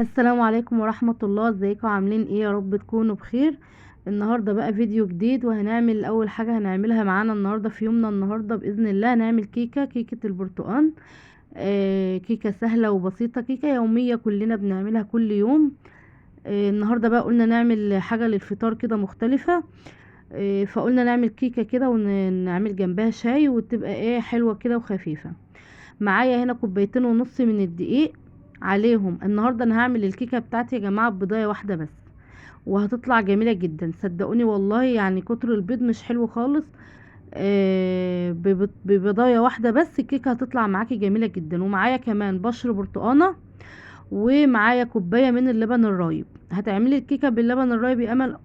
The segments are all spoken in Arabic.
السلام عليكم ورحمة الله. ازيكم عاملين ايه؟ يا رب تكونوا بخير. النهاردة بقى فيديو جديد، وهنعمل اول حاجة هنعملها معانا النهاردة في يومنا النهاردة بإذن الله هنعمل كيكة البرتقال. كيكة سهلة وبسيطة، كيكة يومية كلنا بنعملها كل يوم. النهاردة بقى قلنا نعمل حاجة للفطار كده مختلفة. فقلنا نعمل كيكة كده ونعمل جنبها شاي، وتبقى ايه حلوة كده وخفيفة. معايا هنا كوبايتين ونص من الدقيق. عليهم النهارده انا هعمل الكيكه بتاعتي يا جماعه ببيضايه واحده بس، وهتطلع جميله جدا صدقوني والله. يعني كتر البيض مش حلو خالص. ببيضايه واحده بس الكيكه هتطلع معاكي جميله جدا. ومعايا كمان بشر برتقانه، ومعايا كوبايه من اللبن الرايب. هتعملي الكيكه باللبن الرايب يا امل؟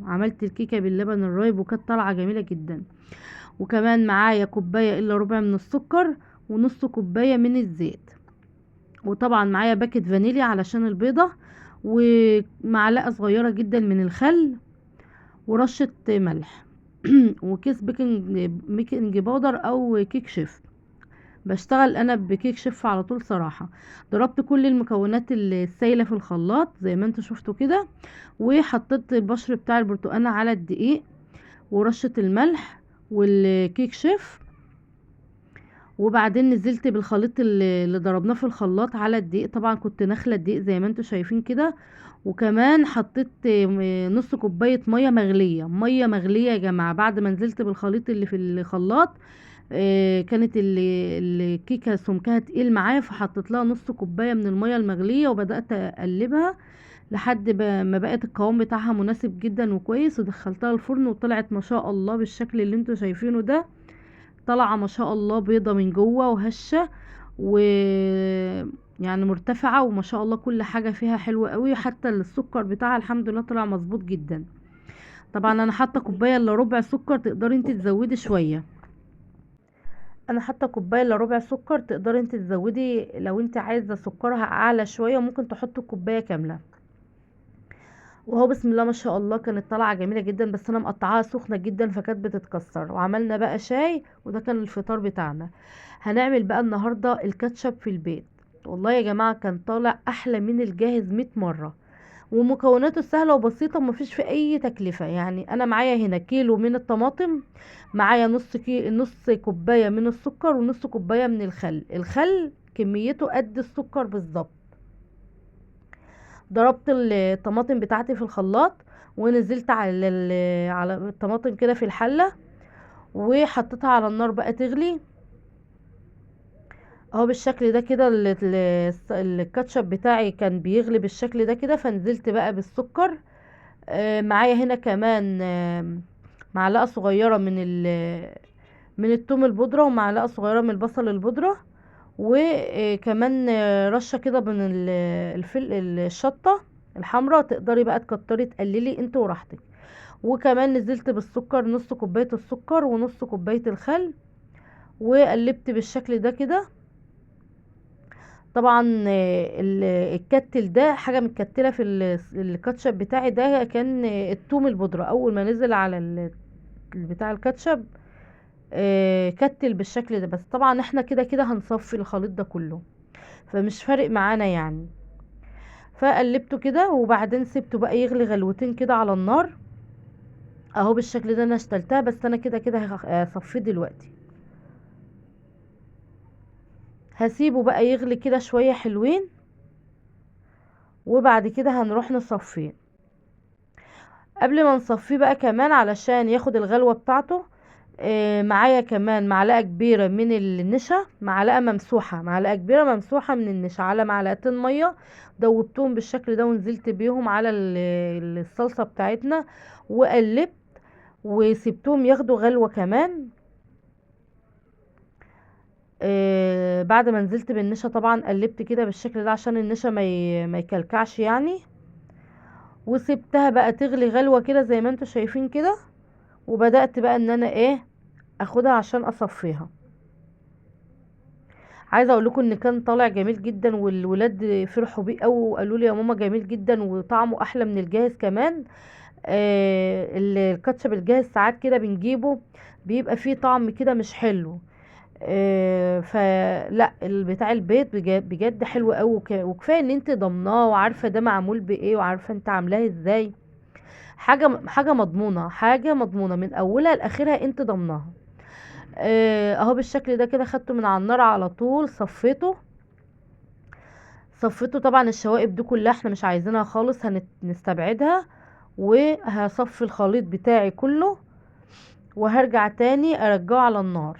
عملت الكيكه باللبن الرايب وكانت طالعه جميله جدا. وكمان معايا كوبايه الا ربع من السكر، ونص كوبايه من الزيت. وطبعا معايا باكت فانيليا علشان البيضة، ومعلقة صغيرة جدا من الخل، ورشة ملح وكيس بيكنج باودر او كيك شيف. بشتغل انا بكيك شيف على طول صراحة. ضربت كل المكونات السايلة في الخلاط زي ما انتوا شفتوا كده، وحطيت البشر بتاع البرتقانة على الدقيق ورشة الملح والكيك شيف. وبعدين نزلت بالخليط اللي ضربناه في الخلاط على الدقيق. طبعا كنت نخله الدقيق زي ما انتوا شايفين كده. وكمان حطيت نص كوبايه ميه مغليه يا جماعه بعد ما نزلت بالخليط اللي في الخلاط. كانت الكيكه سمكها تقيل معايا، فحطيت لها نص كوبايه من الميه المغليه وبدات اقلبها لحد ما بقت القوام بتاعها مناسب جدا وكويس. ودخلتها الفرن وطلعت ما شاء الله بالشكل اللي انتوا شايفينه ده. طالعه ما شاء الله بيضه من جوه وهشه، و يعني مرتفعه، وما شاء الله كل حاجه فيها حلوه قوي. حتى السكر بتاعها الحمد لله طلع مظبوط جدا. طبعا انا حاطه كوبايه الا ربع سكر، تقدري انت تزودي شويه. انا حاطه كوبايه الا ربع سكر، تقدري انت تزودي لو انت عايزه سكرها اعلى شويه، وممكن تحطي كوبايه كامله. وهو بسم الله ما شاء الله كانت طالعه جميله جدا، بس انا مقطعاها سخنه جدا فكانت بتتكسر. وعملنا بقى شاي، وده كان الفطار بتاعنا. هنعمل بقى النهارده الكاتشب في البيت. والله يا جماعه كان طالع احلى من الجاهز 100 مره. ومكوناته سهله وبسيطه ومفيش في اي تكلفه. يعني انا معايا هنا كيلو من الطماطم، معايا نص كوبايه من السكر، ونص كوبايه من الخل كميته قد السكر بالظبط. ضربت الطماطم بتاعتي في الخلاط، ونزلت على الطماطم كده في الحلة، وحطيتها على النار بقى تغلي. اهو بالشكل ده كده الكاتشب بتاعي كان بيغلي بالشكل ده كده. فنزلت بقى بالسكر. معايا هنا كمان معلقة صغيرة من التوم البودرة، ومعلقة صغيرة من البصل البودرة. وكمان رشة كده من الشطة الحمراء. تقدري بقى تكتري تقللي انت وراحتك. وكمان نزلت بالسكر، نص كوباية السكر ونص كوباية الخل، وقلبت بالشكل ده كده. طبعا الكتل ده حاجة متكتلة في الكاتشب بتاعي ده كان التوم البودرة اول ما نزل على بتاع الكاتشب. كتل بالشكل ده. بس طبعا احنا كده كده هنصفي الخليط ده كله، فمش فارق معانا يعني. فقلبته كده، وبعدين سبته بقى يغلي غلوتين كده على النار. اهو بالشكل ده انا اشتلتها، بس انا كده كده هصفيه دلوقتي. هسيبه بقى يغلي كده شوية حلوين، وبعد كده هنروح نصفيه. قبل ما نصفيه بقى كمان علشان ياخد الغلوة بتاعته، معايا كمان معلقة كبيرة من النشا، معلقة كبيرة ممسوحة من النشا على معلقتين مية. دوبتهم بالشكل ده ونزلت بيهم على الصلصة بتاعتنا، وقلبت وسبتهم ياخدوا غلوة كمان. بعد ما نزلت بالنشا طبعا قلبت كده بالشكل ده عشان النشا ما يكلكعش يعني. وسبتها بقى تغلي غلوة كده زي ما انتوا شايفين كده. وبدأت بقى ان انا اخدها عشان اصفيها. عايزه اقول لكم ان كان طالع جميل جدا، والولاد فرحوا بيه قوي وقالوا لي يا ماما جميل جدا وطعمه احلى من الجاهز كمان. الكاتشب الجاهز ساعات كده بنجيبه بيبقى فيه طعم كده مش حلو. فلا بتاع البيت بجد بجد حلو قوي، وكفايه ان انت ضمناه وعارفه ده معمول بايه وعارفه انت عاملاه ازاي. حاجه مضمونه، حاجه مضمونه من اولها لاخرها، انت ضمناها. اهو بالشكل ده كده خدته من على النار على طول، صفيته طبعا. الشوائب دي كلها احنا مش عايزينها خالص، هنستبعدها. وهصفي الخليط بتاعي كله، وهرجع تاني ارجعه على النار.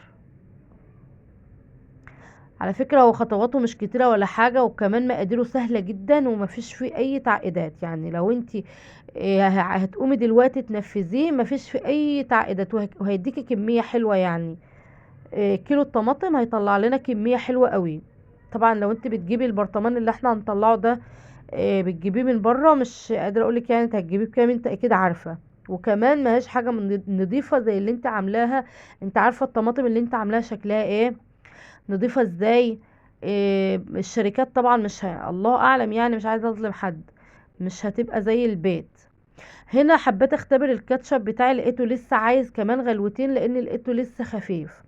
على فكرة هو خطواته مش كتيرة ولا حاجة، وكمان مقاديره سهلة جدا ومفيش فيه اي تعقيدات. يعني لو انتي هتقومي دلوقتي تنفذيه مفيش فيه اي تعقيدات، وهيديكي كمية حلوة يعني. كيلو الطماطم هيطلع لنا كمية حلوة قوي. طبعا لو انت بتجيبي البرطمان اللي احنا هنطلعه ده، بتجيبيه من بره، مش قادرة اقولك يعني انت هتجيبيه بكام، انت اكيد عارفة. وكمان ماهيش حاجة من نضيفة زي اللي انت عاملاها. انت عارفة الطماطم اللي انت عاملاها شكلها ايه، نضيفة ازاي. الشركات طبعا مش الله اعلم يعني، مش عايزة اظلم حد، مش هتبقى زي البيت. هنا حبيت اختبر الكاتشب بتاعي، لقيته لسه عايز كمان غلوتين لان لقيته لسه خفيف.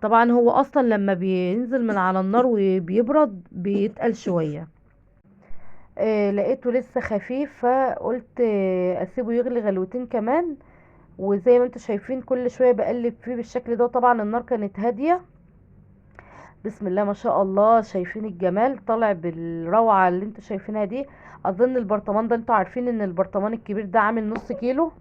طبعا هو اصلا لما بينزل من على النار وبيبرد بيتقل شوية. لقيته لسه خفيف، فقلت اسيبه يغلي غلوتين كمان. وزي ما انتم شايفين كل شوية بقلب فيه بالشكل ده. طبعا النار كانت هادية. بسم الله ما شاء الله، شايفين الجمال طالع بالروعة اللي انتوا شايفينها دي. اظن البرطمان ده، انتوا عارفين ان البرطمان الكبير ده عامل نص كيلو.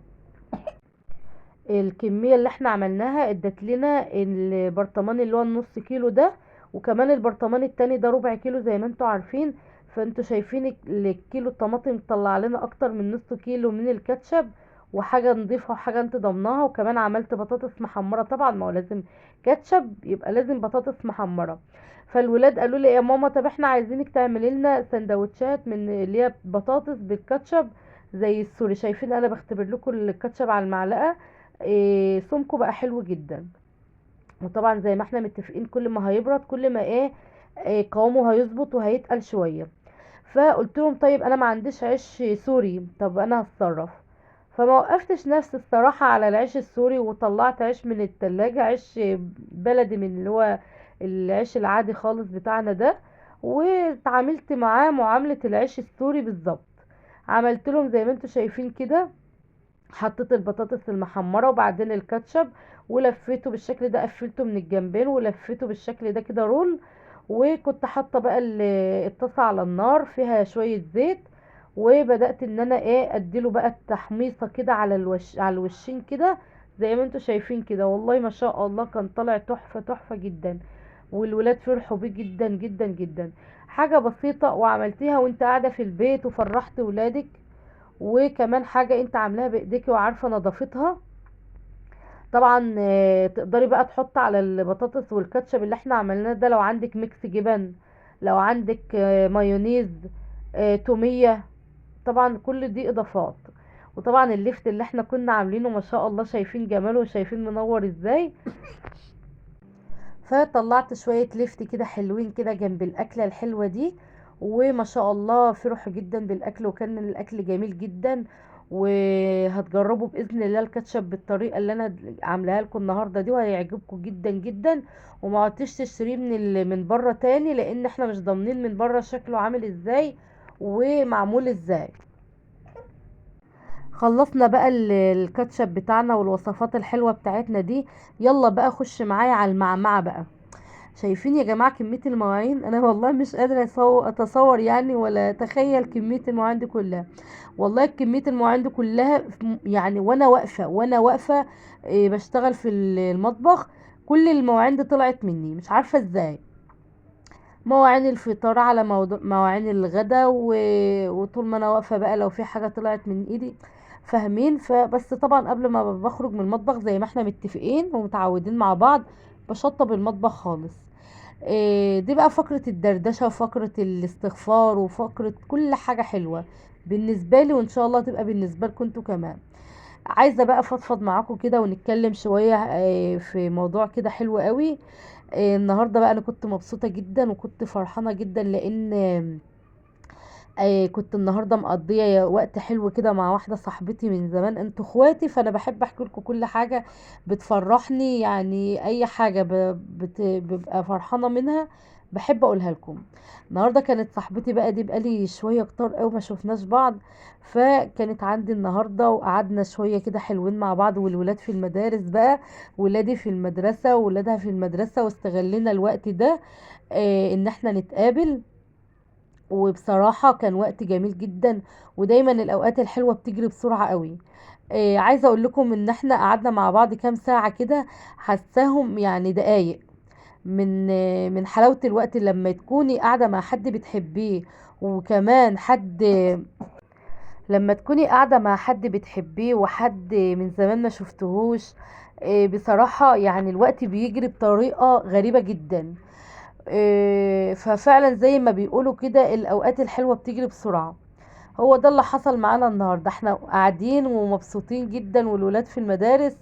الكمية اللي احنا عملناها ادت لنا البرطمان اللي هو النص كيلو ده. وكمان البرطمان التاني ده ربع كيلو زي ما انتوا عارفين. فانتوا شايفين الكيلو الطماطم طلع لنا اكتر من نص كيلو من الكاتشب. وحاجة نضيفة وحاجة انت ضمناها. وكمان عملت بطاطس محمرة، طبعا ما هو لازم كاتشب يبقى لازم بطاطس محمرة. فالولاد قالوا لي يا ماما، طب احنا عايزينك تعملي لنا سندوتشات من اللي هي بطاطس بالكاتشب زي السوري. شايفين انا بختبر لكم الكاتشب على المعلقة. سمكه بقى حلو جدا. وطبعا زي ما احنا متفقين كل ما هيبرد كل ما قوامه هيظبط وهيتقل شوية. فقلت لهم طيب انا ما عنديش عيش سوري، طب انا هتصرف. فما وقفتش نفسي الصراحة على العيش السوري، وطلعت عيش من التلاجة، عيش بلدي من اللي هو العيش العادي خالص بتاعنا ده. وتعاملت معاه معاملة العيش السوري بالظبط. عملت لهم زي ما انتوا شايفين كده. حطيت البطاطس المحمرة وبعدين الكاتشب، ولفيته بالشكل ده، قفلته من الجنبين ولفيته بالشكل ده كده رول. وكنت حاطه بقى الطاسه على النار فيها شويه زيت. وبدات ان انا اديله بقى التحميصه كده على على الوشين كده. زي ما انتوا شايفين كده، والله ما شاء الله كان طالع تحفه تحفه جدا. والولاد فرحوا بيه جدا جدا جدا. حاجه بسيطه وعملتيها وانت قاعده في البيت وفرحت ولادك. وكمان حاجة انت عاملاها بايديكي وعارفة نظافتها. طبعا تقدري بقى تحط على البطاطس والكاتشب اللي احنا عملناه ده، لو عندك ميكس جبن، لو عندك مايونيز، تومية. طبعا كل دي اضافات. وطبعا الليفت اللي احنا كنا عاملينه ما شاء الله، شايفين جماله وشايفين منور ازاي. فطلعت شوية لفت كده حلوين كده جنب الأكلة الحلوة دي. وما شاء الله فرحوا جدا بالأكل، وكان الأكل جميل جدا. وهتجربوا بإذن الله الكاتشب بالطريقة اللي أنا عاملاها لكم النهاردة دي، وهيعجبكم جدا جدا. وما عدتش تشتريه من بره تاني، لأن احنا مش ضامنين من بره شكله عامل ازاي ومعمول ازاي. خلصنا بقى الكاتشب بتاعنا والوصفات الحلوة بتاعتنا دي. يلا بقى خش معايا على المعمعة بقى. شايفين يا جماعة كمية المواعين، انا والله مش قادرة اتصور يعني ولا اتخيل كمية المواعين دي كلها. والله كمية المواعين دي كلها يعني وانا واقفة بشتغل في المطبخ. كل المواعين دي طلعت مني مش عارفة ازاي. مواعين الفطار على مواعين الغدا وطول ما انا واقفة بقى لو في حاجة طلعت من ايدي. فاهمين؟ فبس طبعا قبل ما بخرج من المطبخ زي ما احنا متفقين ومتعودين مع بعض، بشطب المطبخ خالص. دي بقى فقرة الدردشة وفقرة الاستغفار وفقرة كل حاجة حلوة بالنسبة لي، وان شاء الله تبقى بالنسبة لكم انتوا كمان. عايزة بقى فضفض معاكم كده ونتكلم شوية في موضوع كده حلو قوي. النهاردة بقى انا كنت مبسوطة جدا وكنت فرحانة جدا، لان كنت النهارده مقضيه وقت حلو كده مع واحده صاحبتي من زمان، انتوا اخواتي فانا بحب احكي لكم كل حاجه بتفرحني، يعني اي حاجه ببقى فرحانه منها بحب اقولها لكم. النهارده كانت صاحبتي بقى دي بقالي شويه كتار قوي ما شفناش بعض، فكانت عندي النهارده وقعدنا شويه كده حلوين مع بعض، والولاد في المدارس بقى، ولادي في المدرسه وولادها في المدرسه، واستغلينا الوقت ده ان احنا نتقابل. وبصراحة كان وقت جميل جدا، ودايما الأوقات الحلوة بتجري بسرعة قوي. عايزة أقول لكم إن احنا قعدنا مع بعض كام ساعة كده، حساهم يعني دقايق من حلاوة الوقت لما تكوني قاعدة مع حد بتحبيه، وكمان حد لما تكوني قاعدة مع حد بتحبيه وحد من زمان ما شفتهوش. بصراحة يعني الوقت بيجري بطريقة غريبة جدا. ففعلا زي ما بيقولوا كده الأوقات الحلوة بتجري بسرعة. هو ده اللي حصل معانا النهاردة، احنا قاعدين ومبسوطين جدا والولاد في المدارس،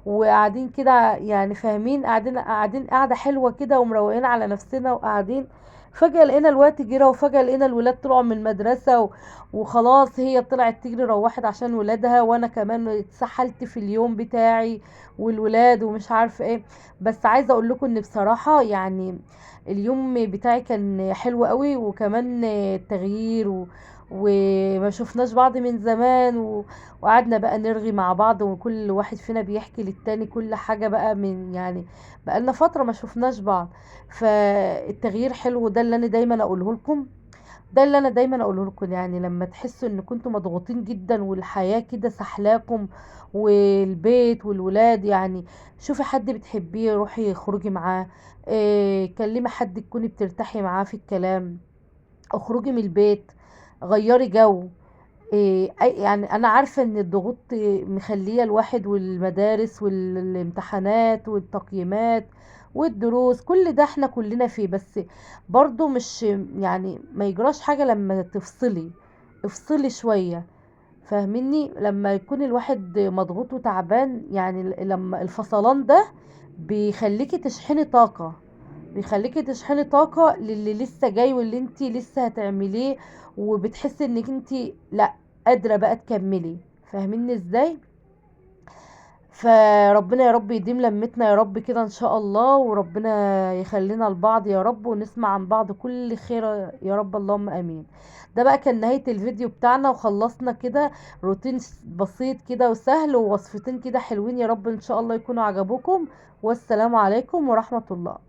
وقاعدين كده يعني فاهمين، قاعدين قاعدة حلوة كده ومروقين على نفسنا وقاعدين. فجأة لقينا الوقت جرى، وفجأة لقينا الولاد طلعوا من المدرسة وخلاص هي طلعت تجري روحت عشان ولادها، وانا كمان اتسحلت في اليوم بتاعي والولاد ومش عارفة ايه. بس عايزة اقول لكم ان بصراحة يعني اليوم بتاعي كان حلو قوي، وكمان تغيير وما شفناش بعض من زمان وقعدنا بقى نرغي مع بعض، وكل واحد فينا بيحكي للتاني كل حاجة بقى من يعني بقالنا فترة ما شفناش بعض. فالتغيير حلو، ده اللي انا دايما اقوله لكم. ده اللي انا دايما اقوله لكم، يعني لما تحسوا ان كنتوا مضغوطين جدا والحياة كده سحلاكم والبيت والولاد، يعني شوفي حد بتحبيه روحي خروجي معاه، كلمي حد تكوني بترتاحي معاه في الكلام، اخرجي من البيت، غيري جو. يعني انا عارفة ان الضغوط مخلية الواحد، والمدارس والامتحانات والتقييمات والدروس كل ده احنا كلنا فيه، بس برضو مش يعني ما يجراش حاجة لما تفصلي، افصلي شوية. فاهميني؟ لما يكون الواحد مضغوط وتعبان، يعني لما الفصلان ده بيخليكي تشحني طاقة، بيخليكي تشحني طاقة للي لسه جاي واللي انتي لسه هتعمليه، وبتحسي انك انتي لا قادرة بقى تكملي. فاهميني ازاي؟ فربنا يا رب يديم لمتنا يا رب كده ان شاء الله، وربنا يخلينا لبعض يا رب، ونسمع عن بعض كل خير يا رب، اللهم امين. ده بقى كان نهاية الفيديو بتاعنا، وخلصنا كده روتين بسيط كده وسهل، ووصفتين كده حلوين، يا رب ان شاء الله يكونوا عجبوكم. والسلام عليكم ورحمة الله.